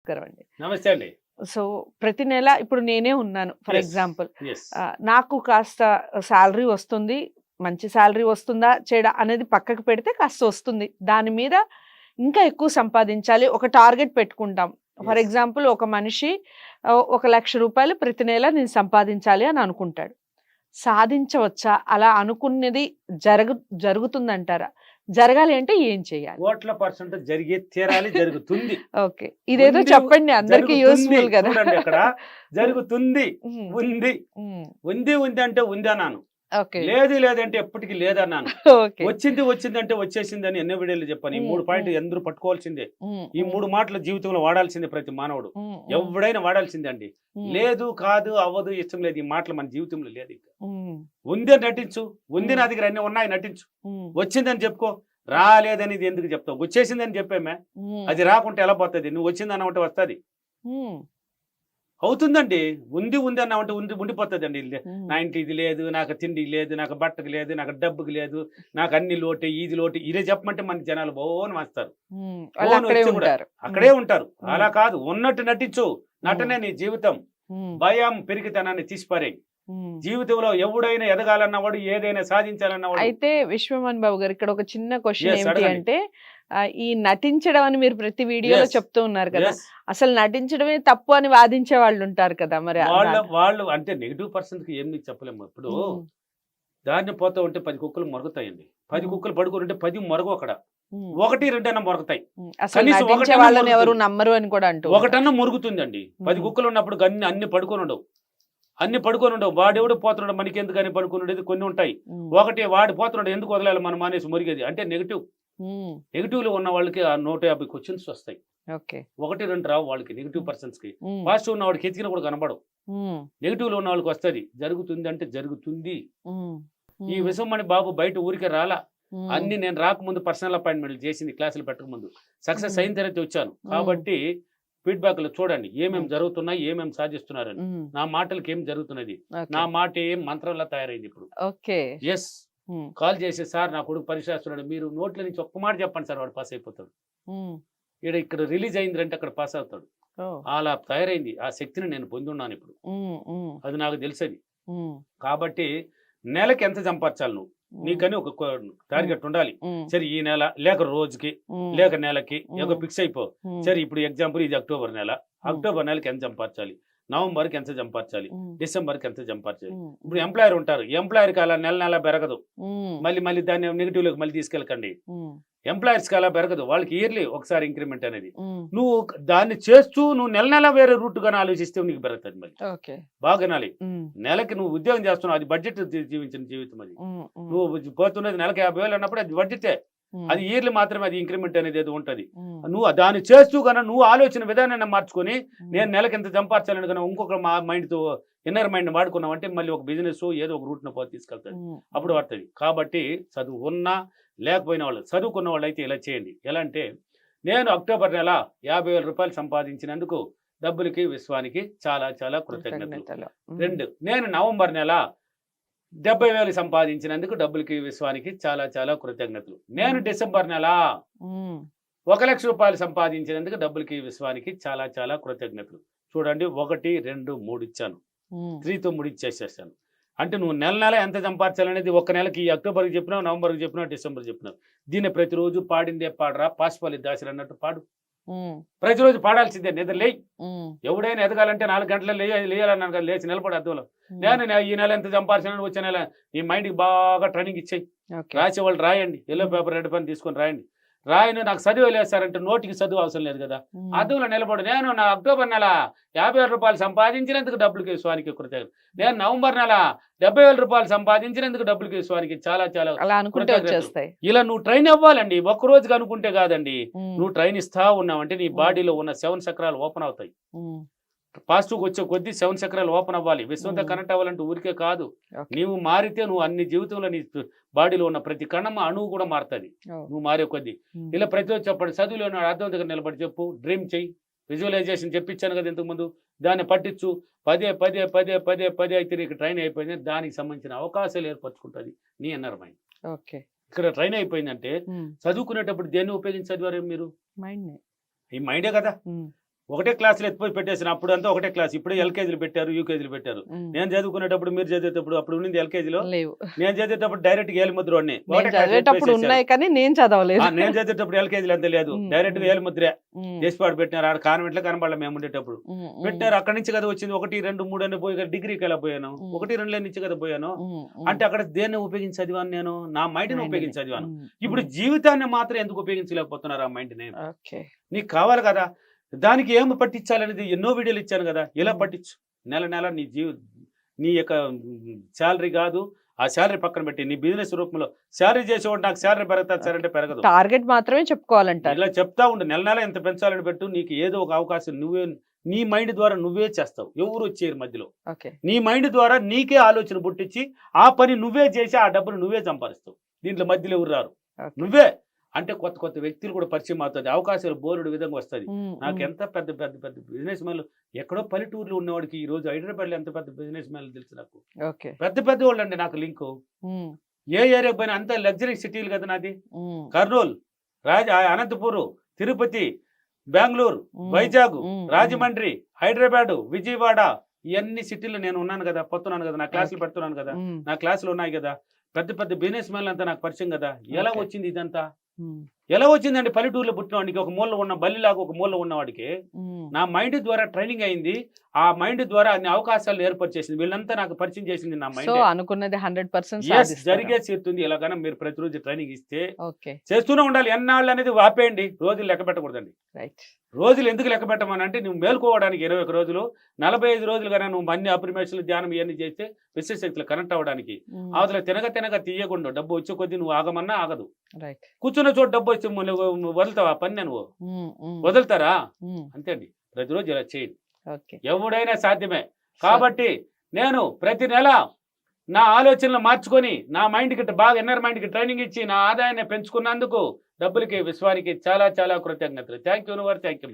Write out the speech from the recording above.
కరవండి. నమస్తే అండి. సో, ప్రతి నెల ఇప్పుడు నేనే ఉన్నాను ఫర్ యెస్. ఎగ్జాంపుల్. యెస్. నాకు కాస్త సాలరీ వస్తుంది. మంచి సాలరీ వస్తుందా? చెడా? అనేది పక్కకు పెడితే కాస్త వస్తుంది. దాని మీద ఇంకా ఎక్కువ సంపాదించాలి. ఒక టార్గెట్ పెట్టుకుంటాం. For yes. ఎగ్జాంపుల్ ఒక మనిషి ఒక ₹1,00,000 ప్రతి నెల నేను సంపాదించాలి అని అనుకుంటాడు. సాధించవచ్చా? అలా అనుకున్నది జరుగుతుందంటారా? జరగాలి అంటే ఏం చేయాలి? కోట్ల పర్సెంట్ జరిగే తీరాలి, జరుగుతుంది. ఓకే. ఇదేదో ఉంది, చెప్పండి అందరికి జరుగుతుంది. యూస్‌ఫుల్ కదా! చూడండి అక్కడ జరుగుతుంది, హ్మ్. ఉంది. హ్మ్. ఉంది అంటే ఉంది అన్నాను. ఓకే. లేదు లేదంటే ఎప్పటికీ లేదన్నాను. ఓకే. వచ్చిందంటే వచ్చేసిందని ఎన్నో వీడియోలు చెప్పాను. ఈ 3 పాయింట్లు అందరూ పట్టుకోవాల్సిందే. ఈ 3 మాటలు జీవితంలో వాడాల్సిందే ప్రతి మానవుడు. ఎవడైనా వాడాల్సిందే అండి. లేదు, కాదు, అవ్వదు, ఇష్టం లేదు, ఈ మాటలు మన జీవితంలో లేదు. ఇంకా ఉంది అని నటించు. ఉంది నా దగ్గర అన్ని ఉన్నాయి నటించు. వచ్చిందని చెప్పుకో. రాలేదని ఇది ఎందుకు చెప్తావు? వచ్చేసిందని చెప్పామే. అది రాకుంటే ఎలా పోతుంది? నువ్వు వచ్చిందని అంటే వస్తుంది. అవుతుందండి. ఉంది అన్నామంటే ఉండిపోతుంది అండి. నా ఇంటి ఇది లేదు, నాకు తిండి లేదు, నాకు బట్టకు లేదు, నాకు డబ్బుకి లేదు, నాకు అన్ని లోటే, ఇది లోటే, ఇదే చెప్పమంటే మన జనాలు బోని వస్తారు. అక్కడే ఉంటారు. అలా కాదు, ఉన్నట్టు నటించు. నటనే నీ జీవితం. భయం పెరిగితనాన్ని తీసిపారేయి. జీవితంలో ఎవడైనా ఎదగాలన్నవాడు, ఏదైనా సాధించాలన్నవాడు. అయితే విశ్వమోహన్ బాబు గారు, ఇక్కడ ఒక చిన్న క్వశ్చన్ ఏమిటి అంటే, ఈ నటించడం అని మీరు ప్రతి వీడియోలో చెప్తూ ఉన్నారు కదా, అసలు నటించడమే తప్పు అని వాదించే వాళ్ళు ఉంటారు కదా, మరి వాళ్ళు అంటే -% కి ఏమి చెప్పలేము. ఇప్పుడు దారిని పోతా ఉంటే 10 కుక్కలు మొరుగుతాయండి. 10 కుక్కలు పడుకుంటే 10 మొరగు అక్కడ. 1, 2 అన్న మొరగతాయి. వాళ్ళని ఎవరు నమ్మరు అని కూడా అంటూ ఒకటన్నా మురుగుతుందండి. 10 కుక్కలు ఉన్నప్పుడు అన్ని పడుకొని ఉండవు. వాడెవడు పోతున్నాడు, మనకి ఎందుకు అని పడుకునేది కొన్ని ఉంటాయి. ఒకటి వాడు పోతున్నాడు, ఎందుకు వదలాలి మనం మానేసి మురిగేది అంటే నెగిటివ్ లో ఉన్న వాళ్ళకి ఆ 150 క్వశ్చన్స్ వస్తాయి. 1, 2 రావు వాళ్ళకి, -% కి. పాజిటివ్ ఉన్న వాడికి ఎతికిన కూడా కనబడవు. నెగిటివ్ లో ఉన్న వాళ్ళకి వస్తుంది. జరుగుతుంది అంటే జరుగుతుంది. ఈ విశ్వమణి బాబు బయట ఊరికే రాలా. అన్ని నేను రాకముందు పర్సనల్ అపాయింట్మెంట్లు చేసింది, క్లాసులు పెట్టకముందు. సక్సెస్ అయిన తర్వాత వచ్చాను. కాబట్టి ఫీడ్బ్యాక్ లో చూడండి ఏమేమి జరుగుతున్నాయి, ఏమేమి సాధిస్తున్నారని. నా మాటలకి ఏం జరుగుతున్నది, నా మాట ఏం మంత్రంలా తయారైంది ఇప్పుడు. ఎస్, కాల్ చేసి, సార్ నా కొడుకు పరీక్ష రాస్తున్నాడు, మీరు నోట్ల నుంచి ఒక్క మాట చెప్పండి సార్, వాడు పాస్ అయిపోతాడు. ఇక్కడ రిలీజ్ అయిందంటే అక్కడ పాస్ అవుతాడు. అలా తయారైంది. ఆ శక్తిని నేను పొందున్నాను ఇప్పుడు. అది నాకు తెలిసేది. కాబట్టి నెలకి ఎంత సంపాదించాలి నువ్వు, నీకని ఒక టార్గెట్ ఉండాలి. సరే, ఈ నెల లేక రోజుకి లేక నెలకి ఒక ఫిక్స్ అయిపో. సరే, ఇప్పుడు ఎగ్జాంపుల్ ఇది అక్టోబర్ నెల. అక్టోబర్ నెలకి ఎంత సంపాదించాలి, నవంబర్కి ఎంత సంపాదించాలి, డిసెంబర్కి ఎంత సంపాదించాలి. ఇప్పుడు ఎంప్లాయర్ ఉంటారు, ఎంప్లాయర్కి అలా నెల పెరగదు. మళ్ళీ దాన్ని నెగిటివ్ లోకి మళ్ళీ తీసుకెళ్ళకండి. ఎంప్లాయర్స్ కి అలా పెరగదు. వాళ్ళకి ఇయర్లీ ఒకసారి ఇంక్రిమెంట్ అనేది. నువ్వు దాన్ని చేస్తూ నువ్వు నెల వేరే రూట్ గానే ఆలోచిస్తే నీకు పెరుగుతుంది. మళ్ళీ బాగా నాలి. నెలకి నువ్వు ఉద్యోగం చేస్తున్నావు, అది బడ్జెట్ జీవించిన జీవితం. అది నువ్వు పోతున్నది నెలకి 50,000 అన్నప్పుడు అది బడ్జెటే. అది ఇయర్లీ మాత్రమే అది ఇంక్రిమెంట్ అనేది ఏదో ఉంటది. నువ్వు దాన్ని చేస్తూ కన్నా నువ్వు ఆలోచన విధానాన్ని మార్చుకొని, నేను నెలకి ఎంత సంపాదించాలని కన్నా ఇంకొక మైండ్ తో ఇన్నర్ మైండ్ వాడుకున్నావు అంటే మళ్ళీ ఒక బిజినెస్ ఏదో ఒక రూట్ పోతే తీసుకెళ్తాడు. అప్పుడు పడుతుంది. కాబట్టి చదువు ఉన్నా లేకపోయిన వాళ్ళు, చదువుకున్న వాళ్ళు అయితే ఇలా చేయండి. ఎలా అంటే, నేను అక్టోబర్ నెల ₹50,000 సంపాదించినందుకు డబ్బులకి విశ్వానికి చాలా చాలా కృతజ్ఞతలు. 2, నేను నవంబర్ నెల 70,000 సంపాదించినందుకు డబ్బులకి విశ్వానికి చాలా చాలా కృతజ్ఞతలు. నేను డిసెంబర్ నెల ₹1,00,000 సంపాదించినందుకు డబ్బులకి విశ్వానికి చాలా చాలా కృతజ్ఞతలు. చూడండి, 1, 2, 3 ఇచ్చాను. 3తో 3 ఇచ్చేసేసాను. అంటే నువ్వు నెల ఎంత సంపాదించాలనేది ఒక నెలకి అక్టోబర్కి చెప్పినావు, నవంబర్కి చెప్పినావు, డిసెంబర్కి చెప్పినావు. దీన్ని ప్రతిరోజు పాడిందే పాడరా, పాసిపల్లి దాసరి అన్నట్టు పాడు. ప్రతిరోజు పాడాల్సిందే. నిద్ర లేయి. ఎవడైనా ఎదగాలంటే 4 గంటలు లేయాలన్నాను కదా, లేచి నిలబడి అద్దంలో. నేను ఈ నెల ఎంత సంపాదించాలని, వచ్చే నెల ఈ మైండ్కి బాగా ట్రైనింగ్ ఇచ్చేయి. రాసేవాళ్ళు రాయండి, ఎల్లో పేపర్ రెడ్ పెన్ తీసుకొని రాయండి. రాయను నాకు చదువు వేసారంటే నోటికి చదువు అవసరం లేదు కదా, అద్దంలో నిలబడి నేను నా అక్టోబర్ నెల ₹50,000 సంపాదించినందుకు డబ్బులకి విశ్వానికి కృతజ్ఞతలు. నేను నవంబర్ నెల ₹70,000 సంపాదించినందుకు డబ్బులకి విశ్వానికి చాలా చాలా కృతజ్ఞతలు. ఇలా నువ్వు ట్రైన్ అవ్వాలండి. ఒక్క రోజుకి అనుకుంటే కాదండి. నువ్వు ట్రైన్ ఇస్తా ఉన్నావంటే నీ బాడీలో ఉన్న 7 చక్రాలు ఓపెన్ అవుతాయి. పాజిటివ్కి వచ్చే కొద్దీ 7 చక్రాలు ఓపెన్ అవ్వాలి. విశ్వంతో కనెక్ట్ అవ్వాలంటే ఊరికే కాదు. నీవు మారితే నువ్వు అన్ని జీవితంలో నీ బాడీలో ఉన్న ప్రతి కణం అణువు కూడా మారుతుంది నువ్వు మారే కొద్దీ. ఇలా ప్రతిరోజు చెప్పండి. చదువులో అర్థం దగ్గర నిలబడి చెప్పు, డ్రీమ్ చెయ్యి, విజువలైజేషన్ చెప్పించాను కదా ఇంతకుముందు, దాన్ని పట్టించు. పదే అయితే నీకు ట్రైన్ అయిపోయింది. దానికి సంబంధించిన అవకాశాలు ఏర్పరచుకుంటుంది నీ ఇన్నర్ మైండ్. ఇక్కడ ట్రైన్ అయిపోయిందంటే చదువుకునేటప్పుడు దేన్ని ఉపయోగించి చదివారు మీరు? ఈ మైండే కదా. ఒకటే క్లాసులు ఎత్తిపోయి పెట్టేసిన అప్పుడు అంతా ఒకటే క్లాస్. ఇప్పుడు ఎల్కేజీలు పెట్టారు, యూకేజీలు పెట్టారు. నేను చదువుకునేటప్పుడు మీరు చదివేటప్పుడు అప్పుడు ఉన్నింది ఎల్కేజీలో, లేవు. నేను చదివేటప్పుడు డైరెక్ట్ గా ఏలిముద్ర వాడిని. నేను చదివేటప్పుడు ఉన్నాయి కానీ నేను చదవలేదు. నేను చదివేటప్పుడు ఎల్కేజీలు అంతే లేదు, డైరెక్ట్ గా ఏలిముద్ర చేసిపాడు పెట్టినారు. ఆడ కాన్వెంట్ లో కనబడాలి మేము ఉండేటప్పుడు పెట్టారు. అక్కడి నుంచి కదా వచ్చింది 1, 2, 3 అని పోయి డిగ్రీకి ఎలా పోయాను, 1, 2 నుంచి కదా పోయాను. అంటే అక్కడ దేన్ని ఉపయోగించి చదివాను నేను, నా మైండ్ ని ఉపయోగించి చదివాను. ఇప్పుడు జీవితాన్ని మాత్రం ఎందుకు ఉపయోగించలేకపోతున్నారు ఆ మైండ్ ని? నీకు కావాలి కదా, దానికి ఏమి పట్టించాలనేది ఎన్నో వీడియోలు ఇచ్చాను కదా. ఇలా పట్టించు, నెల నెల నీ యొక్క శాలరీ కాదు, ఆ శాలరీ పక్కన పెట్టి నీ బిజినెస్ రూపంలో శాలరీ చేసేవాడు నాకు శాలరీ పెరుగుతుంది సార్ అంటే పెరగదు. టార్గెట్ మాత్రమే చెప్పుకోవాలంటారు. ఇలా చెప్తా ఉండు, నెల నెల ఎంత పెంచాలని పెట్టు. నీకు ఏదో ఒక అవకాశం నువ్వే నీ మైండ్ ద్వారా నువ్వే చేస్తావు, ఎవరు వచ్చేయరు మధ్యలో. నీ మైండ్ ద్వారా నీకే ఆలోచన పుట్టించి ఆ పని నువ్వే చేసి ఆ డబ్బును నువ్వే సంపాదిస్తావు. దీంట్లో మధ్యలో ఎవరు రారు, నువ్వే. అంటే కొత్త కొత్త వ్యక్తులు కూడా పరిచయం అవుతుంది, అవకాశాలు బోరుడు విధంగా వస్తుంది. నాకు ఎంత పెద్ద పెద్ద పెద్ద బిజినెస్ మ్యాన్లు, ఎక్కడో పల్లెటూరులో ఉన్నవాడికి ఈ రోజు హైదరాబాద్ లో ఎంత పెద్ద బిజినెస్ మ్యాన్లు తెలుసు నాకు. పెద్ద పెద్ద వాళ్ళు అండి నాకు లింకు. ఏ ఏరియా పోయినా అంత లగ్జరీ సిటీలు కదా నాది. కర్నూలు, అనంతపూర్, తిరుపతి, బెంగళూరు, వైజాగ్, రాజమండ్రి, హైదరాబాద్, విజయవాడ, ఇవన్నీ సిటీలు నేను ఉన్నాను కదా, పోతున్నాను కదా, నా క్లాసులు పెడుతున్నాను కదా, నా క్లాసులు ఉన్నాయి కదా. పెద్ద పెద్ద బిజినెస్ మ్యాన్లు అంతా నాకు పరిచయం కదా. ఎలా వచ్చింది ఇదంతా? ఎలా వచ్చిందండి? పల్లెటూరులో పుట్టినవాడికి, ఒక మూల ఉన్న బల్లిలాగా ఒక మూల ఉన్నవాడికి నా మైండ్ ద్వారా ట్రైనింగ్ అయింది. ఆ మైండ్ ద్వారా అన్ని అవకాశాలు ఏర్పరిచేసింది. వీళ్ళంతా నాకు పరిచయం చేసింది నా మైండ్. అనుకున్నది 100% జరిగే తీరుతుంది. ఇలాగైనా మీరు ప్రతిరోజు ట్రైనింగ్ ఇస్తే చేస్తూనే ఉండాలి. ఎన్నాళ్ళు అనేది ఆపేయండి, రోజులు లెక్క పెట్టకూడదండి. రోజులు ఎందుకు లెక్క పెట్టమని అంటే, నువ్వు మేల్కోవడానికి 21 రోజులు, 45 రోజులు కన్నా నువ్వు అన్ని అప్రిమేషన్లు, ధ్యానం ఇవన్నీ చేస్తే విశ్వశక్తులు కనెక్ట్ అవ్వడానికి. అవతల తినక తీయకుండా డబ్బు వచ్చే కొద్దీ నువ్వు ఆగమన్నా ఆగదు. కూర్చున్న చోటు డబ్బు వచ్చి వదులుతావు ఆ పని, నువ్వు వదులుతారా? అంతే అండి, ప్రతిరోజు ఇలా చేయండి, ఎవడైనా సాధ్యమే. కాబట్టి నేను ప్రతి నెల నా ఆలోచనలు మార్చుకొని నా మైండ్కి బాగా ఇన్నర్ మైండ్కి ట్రైనింగ్ ఇచ్చి నా ఆదాయాన్ని పెంచుకున్నందుకు డబ్బులకి, విశ్వానికి చాలా చాలా కృతజ్ఞతలు. Thank you. Thank you.